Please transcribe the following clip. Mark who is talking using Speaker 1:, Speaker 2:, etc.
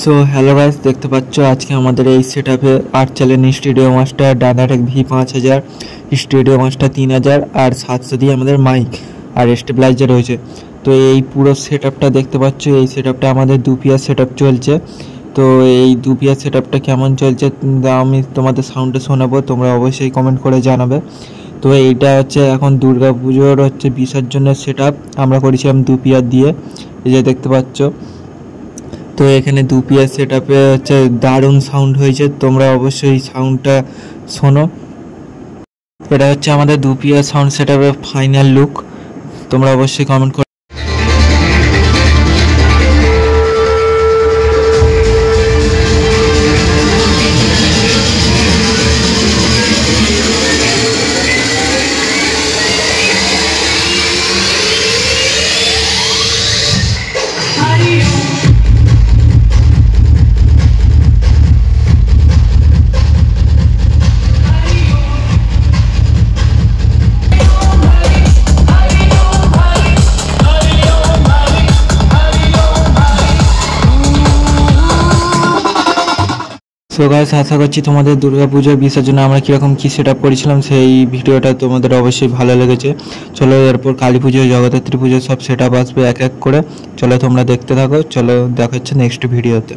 Speaker 1: So hello guys, দেখতে পাচ্ছ আজকে আমাদের এই সেটআপে 8 channel studio master, Dynatech V5000, studio master 3000 আর 700 দিয়ে আমাদের মাইক আর স্টেবিলাইজার রয়েছে। তো এই পুরো সেটআপটা দেখতে পাচ্ছ, এই সেটআপটা আমাদের 2 পিয়ার সেটআপ চলছে। তো এই 2 পিয়ার সেটআপটা কেমন চলছে আমি তোমাদের সাউন্ডে শোনাবো, তোমরা অবশ্যই কমেন্ট করে জানাবে। তো এইটা হচ্ছে এখন দুর্গা পুজোর হচ্ছে বিসর্জনের সেটআপ আমরা করেছিলাম 2 পিয়ার দিয়ে, এই যে দেখতে পাচ্ছ। তো এখানে 2 পিয়ার সেটআপে হচ্ছে দারুণ সাউন্ড হয়েছে, তোমরা অবশ্যই সাউন্ডটা শোনো। এটা হচ্ছে আমাদের 2 পিয়ার সাউন্ড সেটআপের ফাইনাল লুক, তোমরা অবশ্যই কমেন্ট করো। সো গাইস, আশা করছি তোমাদের দুর্গাপুজোর বিসর্জনে আমরা কীরকম কী সেট আপ করেছিলাম সেই ভিডিওটা তোমাদের অবশ্যই ভালো লেগেছে। চলো এরপর কালী পুজো, জগদ্ধাত্রী পুজো সব সেট আপ আসবে এক এক করে। চলো তোমরা দেখতে থাকো, চলো দেখা হচ্ছে নেক্সট ভিডিওতে।